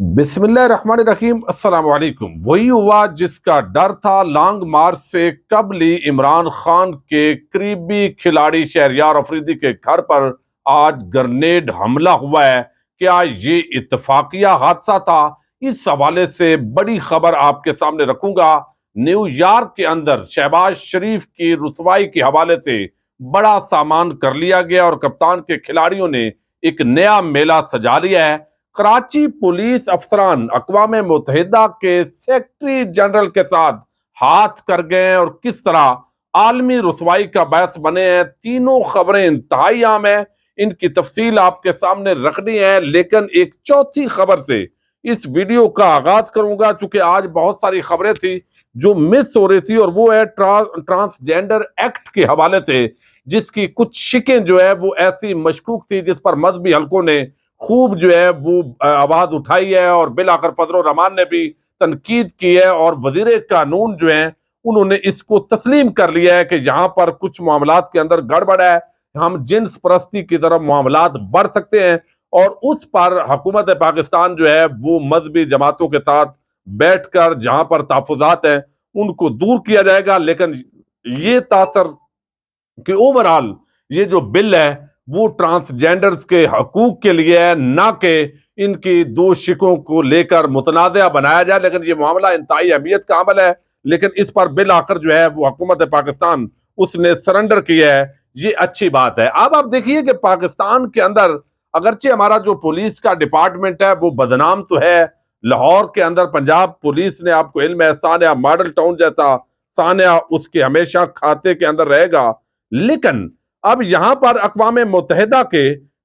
بسم اللہ الرحمن الرحیم۔ السلام علیکم۔ وہی ہوا جس کا ڈر تھا، لانگ مارچ سے قبل عمران خان کے قریبی کھلاڑی شہریار افریدی کے گھر پر آج گرنیڈ حملہ ہوا ہے۔ کیا یہ اتفاقیہ حادثہ تھا؟ اس حوالے سے بڑی خبر آپ کے سامنے رکھوں گا۔ نیو یارک کے اندر شہباز شریف کی رسوائی کے حوالے سے بڑا سامان کر لیا گیا اور کپتان کے کھلاڑیوں نے ایک نیا میلہ سجا لیا ہے۔ کراچی پولیس افسران اقوام متحدہ کے سیکرٹری جنرل کے ساتھ ہاتھ کر گئے اور کس طرح عالمی رسوائی کا باعث بنے ہیں۔ تینوں خبریں انتہائی اہم ہیں، ان کی تفصیل آپ کے سامنے رکھنی ہے، لیکن ایک چوتھی خبر سے اس ویڈیو کا آغاز کروں گا، چونکہ آج بہت ساری خبریں تھی جو مس ہو رہی تھی، اور وہ ہے ٹرانسجینڈر ایکٹ کے حوالے سے، جس کی کچھ شکیں جو ہے وہ ایسی مشکوک تھی جس پر مذہبی حلقوں نے خوب جو ہے وہ آواز اٹھائی ہے، اور بالآخر فضل الرحمان نے بھی تنقید کی ہے، اور وزیر قانون جو ہیں انہوں نے اس کو تسلیم کر لیا ہے کہ یہاں پر کچھ معاملات کے اندر گڑبڑ ہے، ہم جنس پرستی کی طرف معاملات بڑھ سکتے ہیں، اور اس پر حکومت پاکستان جو ہے وہ مذہبی جماعتوں کے ساتھ بیٹھ کر جہاں پر تحفظات ہیں ان کو دور کیا جائے گا۔ لیکن یہ تاثر کہ اوورآل یہ جو بل ہے وہ ٹرانسجینڈرز کے حقوق کے لیے ہے، نہ کہ ان کی دو شکوں کو لے کر متنازع بنایا جائے۔ لیکن یہ معاملہ انتہائی اہمیت کا عمل ہے، لیکن اس پر بالآخر جو ہے وہ حکومت پاکستان اس نے سرنڈر کیا ہے، یہ اچھی بات ہے۔ اب آپ دیکھیے کہ پاکستان کے اندر اگرچہ ہمارا جو پولیس کا ڈپارٹمنٹ ہے وہ بدنام تو ہے، لاہور کے اندر پنجاب پولیس نے، آپ کو علم ہے، سانحہ ماڈل ٹاؤن جیسا سانحہ اس کے ہمیشہ کھاتے کے اندر رہے گا، لیکن اب یہاں پر اقوام متحدہ کے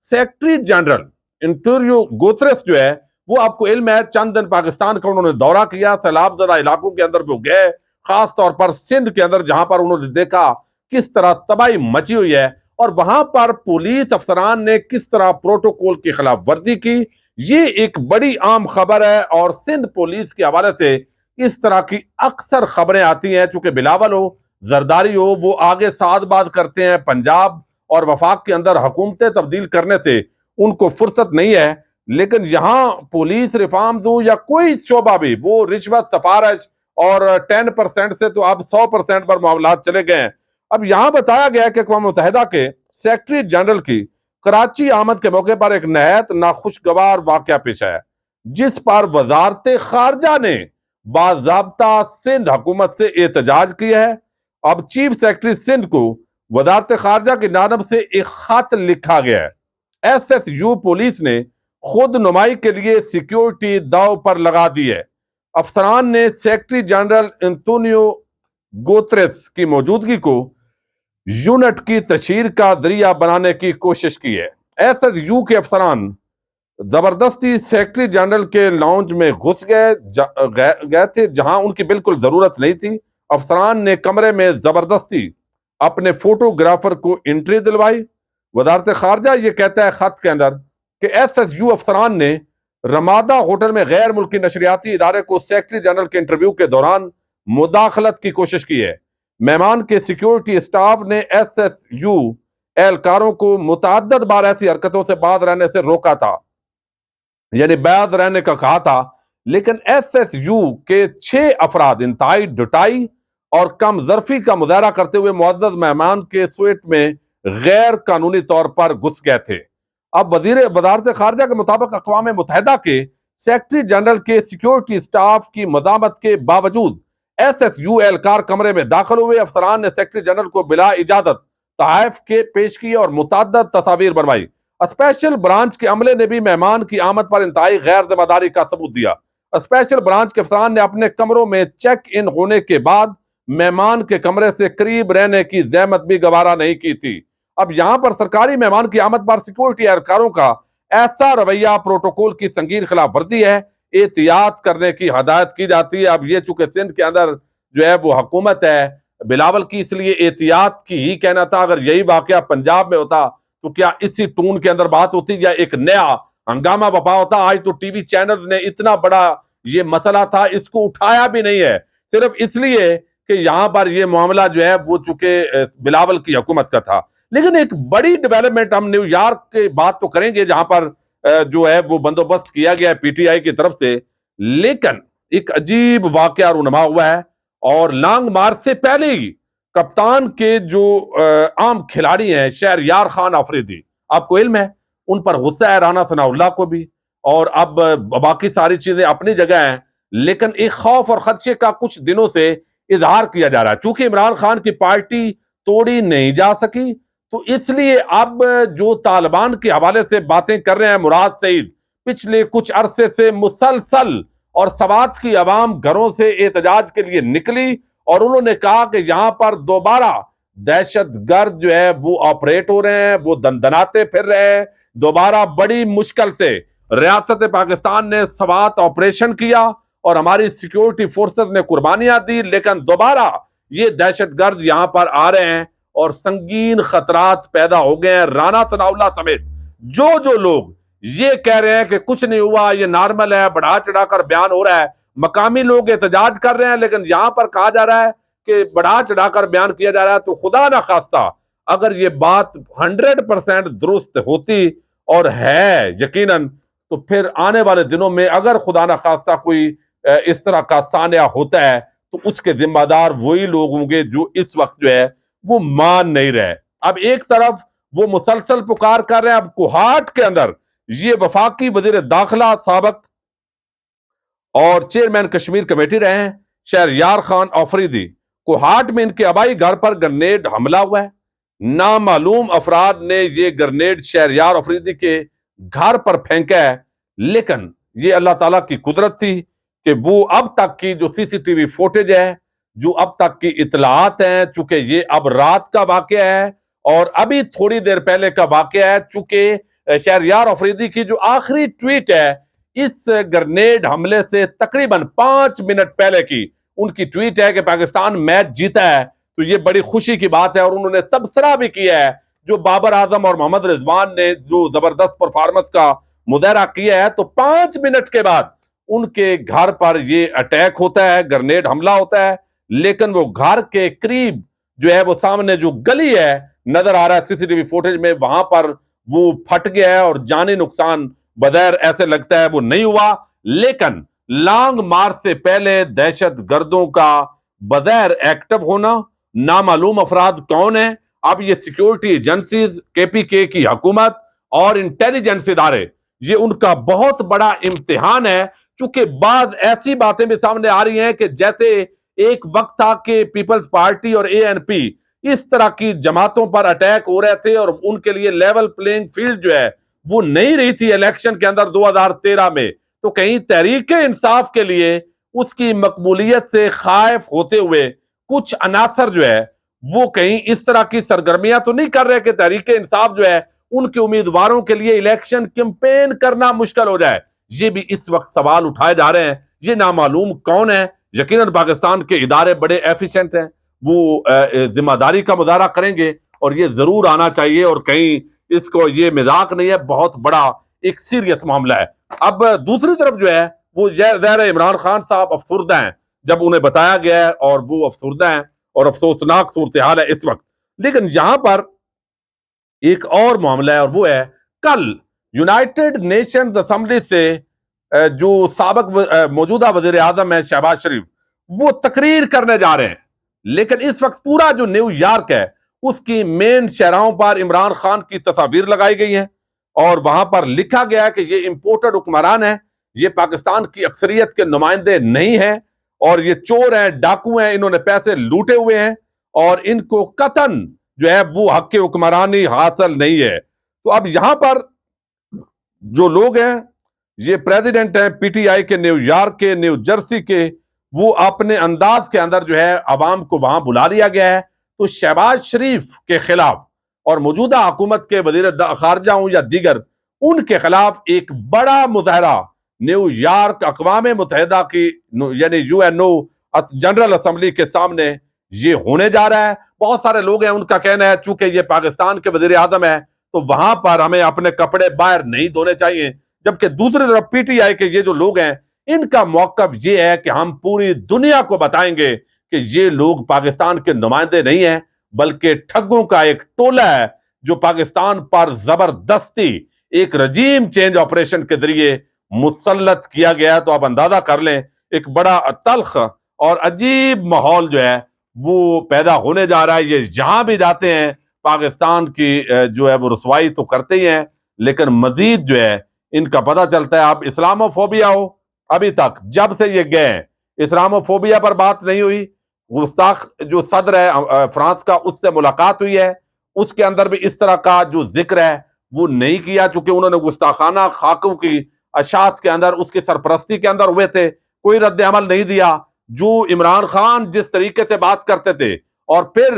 سیکرٹری جنرل انٹوریو گوتریس جو ہے وہ، آپ کو علم ہے، چند دن پاکستان کا انہوں نے دورہ کیا، سیلاب زدہ علاقوں کے اندر وہ گئے، خاص طور پر سندھ کے اندر جہاں پر انہوں نے دیکھا کس طرح تباہی مچی ہوئی ہے، اور وہاں پر پولیس افسران نے کس طرح پروٹوکول کی خلاف ورزی کی۔ یہ ایک بڑی عام خبر ہے، اور سندھ پولیس کے حوالے سے اس طرح کی اکثر خبریں آتی ہیں، چونکہ بلاول ہو، زرداری ہو، وہ آگے ساتھ بات کرتے ہیں، پنجاب اور وفاق کے اندر حکومتیں تبدیل کرنے سے ان کو فرصت نہیں ہے، لیکن یہاں پولیس ریفارمز ہو یا کوئی شعبہ بھی، وہ رشوت، سفارش اور 10% سے تو اب 100% پر معاملات چلے گئے ہیں۔ اب یہاں بتایا گیا کہ اقوام متحدہ کے سیکرٹری جنرل کی کراچی آمد کے موقع پر ایک نہایت ناخوشگوار واقعہ پیش آیا، جس پر وزارت خارجہ نے باضابطہ سندھ حکومت سے احتجاج کیا ہے۔ اب چیف سیکرٹری سندھ کو وزارت خارجہ کی جانب سے ایک خط لکھا گیا ہے۔ ایس ایس یو پولیس نے خود نمائی کے لیے سیکیورٹی داؤ پر لگا دی ہے۔ افسران نے سیکرٹری جنرل انتونیو گوتریس کی موجودگی کو یونٹ کی تشہیر کا ذریعہ بنانے کی کوشش کی ہے۔ ایس ایس یو کے افسران زبردستی سیکرٹری جنرل کے لاؤنج میں گھس گئے تھے جہاں ان کی بالکل ضرورت نہیں تھی۔ افسران نے کمرے میں زبردستی اپنے فوٹوگرافر کو انٹری دلوائی۔ وزارت خارجہ یہ کہتا ہے خط کے اندر کہ ایس ایس یو افسران نے رمادہ ہوٹل میں غیر ملکی نشریاتی ادارے کو سیکرٹری جنرل کے انٹرویو کے دوران مداخلت کی کوشش کی ہے۔ مہمان کے سیکیورٹی اسٹاف نے ایس ایس یو اہلکاروں کو متعدد بار ایسی حرکتوں سے باز رہنے سے روکا تھا، یعنی باز رہنے کا کہا تھا، لیکن ایس ایس یو کے 6 افراد انتہائی ڈٹائی اور کم ظرفی کا مظاہرہ کرتے ہوئے معزز مہمان کے سوئٹ میں غیر قانونی طور پر گھس گئے تھے۔ اب وزارت خارجہ کے مطابق اقوام متحدہ کے سیکرٹری جنرل کے سیکیورٹی اسٹاف کی مزاحمت کے باوجود ایس ایس یو اہلکار کمرے میں داخل ہوئے۔ افسران نے سیکرٹری جنرل کو بلا اجازت تحائف کے پیش کیے اور متعدد تصاویر بنوائی۔ اسپیشل برانچ کے عملے نے بھی مہمان کی آمد پر انتہائی غیر ذمہ داری کا ثبوت دیا۔ اسپیشل برانچ کے افسران نے اپنے کمروں میں چیک ان ہونے کے بعد مہمان کے کمرے سے قریب رہنے کی زحمت بھی گوارا نہیں کی تھی۔ اب یہاں پر سرکاری مہمان کی آمد پر سیکیورٹی اہلکاروں کا ایسا رویہ پروٹوکول کی سنگین خلاف ورزی ہے، احتیاط کرنے کی ہدایت کی جاتی ہے۔ اب یہ چونکہ سندھ کے اندر جو ہے وہ حکومت ہے بلاول کی، اس لیے احتیاط کی ہی کہنا تھا۔ اگر یہی واقعہ پنجاب میں ہوتا تو کیا اسی ٹون کے اندر بات ہوتی یا ایک نیا ہنگامہ بپا ہوتا؟ آج تو ٹی وی چینلز نے اتنا بڑا یہ مسئلہ تھا، اس کو اٹھایا بھی نہیں ہے، صرف اس لیے کہ یہاں پر یہ معاملہ جو ہے وہ چونکہ بلاول کی حکومت کا تھا۔ لیکن ایک بڑی ڈیولپمنٹ ہم نیو یارک کی بات تو کریں گے، جہاں پر جو ہے وہ بندوبست کیا گیا ہے پی ٹی آئی کی طرف سے، لیکن ایک عجیب واقعہ رونما ہوا ہے، اور لانگ مارچ سے پہلے ہی کپتان کے جو عام کھلاڑی ہیں شہریار خان آفریدی، آپ کو علم ہے ان پر غصہ ہے رانا ثناء اللہ کو بھی، اور اب باقی ساری چیزیں اپنی جگہ ہیں، لیکن ایک خوف اور خدشے کا کچھ دنوں سے اظہار کیا جا رہا ہے چونکہ عمران خان کی پارٹی توڑی نہیں جا سکی، تو اس لیے اب جو طالبان کے حوالے سے باتیں کر رہے ہیں مراد سعید، پچھلے کچھ عرصے سے مسلسل، اور سوات کی عوام گھروں سے احتجاج کے لیے نکلی، اور انہوں نے کہا کہ یہاں پر دوبارہ دہشت گرد جو ہے وہ آپریٹ ہو رہے ہیں، وہ دندناتے پھر رہے ہیں، دوبارہ بڑی مشکل سے ریاست پاکستان نے سوات آپریشن کیا اور ہماری سیکیورٹی فورسز نے قربانیاں دی، لیکن دوبارہ یہ دہشت گرد یہاں پر آ رہے ہیں اور سنگین خطرات پیدا ہو گئے ہیں۔ رانا ثناء اللہ سمیت جو لوگ یہ کہہ رہے ہیں کہ کچھ نہیں ہوا، یہ نارمل ہے، بڑھا چڑھا کر بیان ہو رہا ہے، مقامی لوگ احتجاج کر رہے ہیں، لیکن یہاں پر کہا جا رہا ہے کہ بڑھا چڑھا کر بیان کیا جا رہا ہے، تو خدا نہ خواستہ اگر یہ بات 100% درست ہوتی اور ہے یقیناً، تو پھر آنے والے دنوں میں اگر خدا نہ خواستہ کوئی اس طرح کا سانحہ ہوتا ہے تو اس کے ذمہ دار وہی لوگ ہوں گے جو اس وقت جو ہے وہ مان نہیں رہے۔ اب ایک طرف وہ مسلسل پکار کر رہے ہیں، اب کوہاٹ کے اندر یہ وفاقی وزیر داخلہ سابق اور چیئرمین کشمیر کمیٹی رہے ہیں شہریار خان آفریدی، کوہاٹ میں ان کے آبائی گھر پر گرنیڈ حملہ ہوا ہے، نامعلوم افراد نے یہ گرنیڈ شہریار آفریدی کے گھر پر پھینکا ہے، لیکن یہ اللہ تعالیٰ کی قدرت تھی کہ وہ اب تک کی جو سی سی ٹی وی فوٹیج ہے، جو اب تک کی اطلاعات ہیں، چونکہ یہ اب رات کا واقعہ ہے اور ابھی تھوڑی دیر پہلے کا واقعہ ہے، چونکہ شہریار آفریدی کی جو آخری ٹویٹ ہے اس گرنیڈ حملے سے تقریباً 5 منٹ پہلے کی ان کی ٹویٹ ہے کہ پاکستان میچ جیتا ہے، تو یہ بڑی خوشی کی بات ہے، اور انہوں نے تبصرہ بھی کیا ہے جو بابر اعظم اور محمد رضوان نے جو زبردست پرفارمنس کا مظاہرہ کیا ہے، تو 5 منٹ کے بعد ان کے گھر پر یہ اٹیک ہوتا ہے، گرنیڈ حملہ ہوتا ہے، لیکن وہ گھر کے قریب جو ہے وہ سامنے جو گلی ہے نظر آ رہا ہے سی سی ٹی وی فوٹیج میں، وہاں پر وہ پھٹ گیا ہے اور جانی نقصان بظاہر ایسے لگتا ہے وہ نہیں ہوا، لیکن لانگ مارچ سے پہلے دہشت گردوں کا بظاہر ایکٹیو ہونا، نامعلوم افراد کون ہیں، اب یہ سیکیورٹی ایجنسیز، کے پی کے کی حکومت اور انٹیلیجنس ادارے، یہ ان کا بہت بڑا امتحان ہے، چونکہ بعض ایسی باتیں بھی سامنے آ رہی ہیں کہ جیسے ایک وقت تھا کہ پیپلز پارٹی اور اے این پی اس طرح کی جماعتوں پر اٹیک ہو رہے تھے اور ان کے لیے لیول پلینگ فیلڈ جو ہے وہ نہیں رہی تھی الیکشن کے اندر 2013 میں، تو کہیں تحریک انصاف کے لیے اس کی مقبولیت سے خائف ہوتے ہوئے کچھ عناصر جو ہے وہ کہیں اس طرح کی سرگرمیاں تو نہیں کر رہے کہ تحریک انصاف جو ہے ان کے امیدواروں کے لیے الیکشن کیمپین کرنا مشکل ہو جائے۔ یہ بھی اس وقت سوال اٹھائے جا رہے ہیں، یہ نامعلوم کون ہے؟ یقیناً پاکستان کے ادارے بڑے ایفیشنٹ ہیں، وہ ذمہ داری کا مظاہرہ کریں گے اور یہ ضرور آنا چاہیے، اور کہیں اس کو یہ مذاق نہیں ہے، بہت بڑا ایک سیریس معاملہ ہے۔ اب دوسری طرف جو ہے وہ ظاہر عمران خان صاحب افسردہ ہیں جب انہیں بتایا گیا ہے، اور وہ افسردہ ہیں اور افسوسناک صورتحال ہے اس وقت، لیکن یہاں پر ایک اور معاملہ ہے، اور وہ ہے کل یونائٹڈ نیشنز اسمبلی سے جو سابق موجودہ وزیر اعظم ہے شہباز شریف، وہ تقریر کرنے جا رہے ہیں، لیکن اس وقت پورا جو نیو یارک ہے اس کی مین شہراہوں پر عمران خان کی تصاویر لگائی گئی ہیں، اور وہاں پر لکھا گیا ہے کہ یہ امپورٹڈ حکمران ہیں، یہ پاکستان کی اکثریت کے نمائندے نہیں ہیں، اور یہ چور ہیں، ڈاکو ہیں، انہوں نے پیسے لوٹے ہوئے ہیں، اور ان کو قطعاً جو ہے وہ حق کی حکمرانی حاصل نہیں ہے۔ تو اب یہاں پر جو لوگ ہیں، یہ پریزیڈنٹ ہیں پی ٹی آئی کے نیو یارک کے، نیو جرسی کے، وہ اپنے انداز کے اندر جو ہے عوام کو وہاں بلا لیا گیا ہے، تو شہباز شریف کے خلاف اور موجودہ حکومت کے وزیر خارجہ ہوں یا دیگر، ان کے خلاف ایک بڑا مظاہرہ نیو یارک اقوام متحدہ کی یعنی U N O general assembly کے سامنے یہ ہونے جا رہا ہے۔ بہت سارے لوگ ہیں، ان کا کہنا ہے چونکہ یہ پاکستان کے وزیر اعظم ہے تو وہاں پر ہمیں اپنے کپڑے باہر نہیں دھونے چاہیے، جبکہ دوسری طرف پی ٹی آئی کے یہ جو لوگ ہیں ان کا موقف یہ ہے کہ ہم پوری دنیا کو بتائیں گے کہ یہ لوگ پاکستان کے نمائندے نہیں ہیں بلکہ ٹھگوں کا ایک ٹولہ ہے جو پاکستان پر زبردستی ایک رجیم چینج آپریشن کے ذریعے مسلط کیا گیا ہے۔ تو آپ اندازہ کر لیں ایک بڑا تلخ اور عجیب ماحول جو ہے وہ پیدا ہونے جا رہا ہے۔ یہ جہاں بھی جاتے ہیں پاکستان کی جو ہے وہ رسوائی تو کرتے ہی ہیں، لیکن مزید جو ہے ان کا پتہ چلتا ہے۔ اب اسلامو فوبیا ہو، ابھی تک جب سے یہ گئے ہیں اسلامو فوبیا پر بات نہیں ہوئی۔ گستاخ جو صدر ہے فرانس کا، اس سے ملاقات ہوئی ہے، اس کے اندر بھی اس طرح کا جو ذکر ہے وہ نہیں کیا، چونکہ انہوں نے گستاخانہ خاکوں کی اشاعت کے اندر اس کی سرپرستی کے اندر ہوئے تھے، کوئی رد عمل نہیں دیا۔ جو عمران خان جس طریقے سے بات کرتے تھے، اور پھر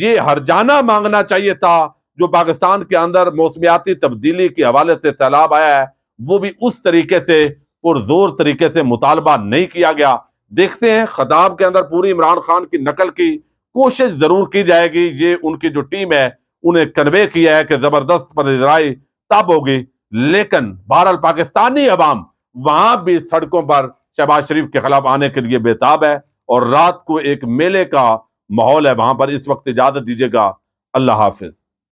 یہ ہرجانہ مانگنا چاہیے تھا جو پاکستان کے اندر موسمیاتی تبدیلی کے حوالے سے سیلاب آیا ہے، وہ بھی اس طریقے سے پرزور طریقے سے مطالبہ نہیں کیا گیا۔ دیکھتے ہیں خطاب کے اندر پوری عمران خان کی نقل کی کوشش ضرور کی جائے گی، یہ ان کی جو ٹیم ہے انہیں کنوے کیا ہے کہ زبردست پذیرائی تب ہوگی، لیکن بہرحال پاکستانی عوام وہاں بھی سڑکوں پر شہباز شریف کے خلاف آنے کے لیے بےتاب ہے، اور رات کو ایک میلے کا ماحول ہے وہاں پر۔ اس وقت اجازت دیجیے گا، اللہ حافظ۔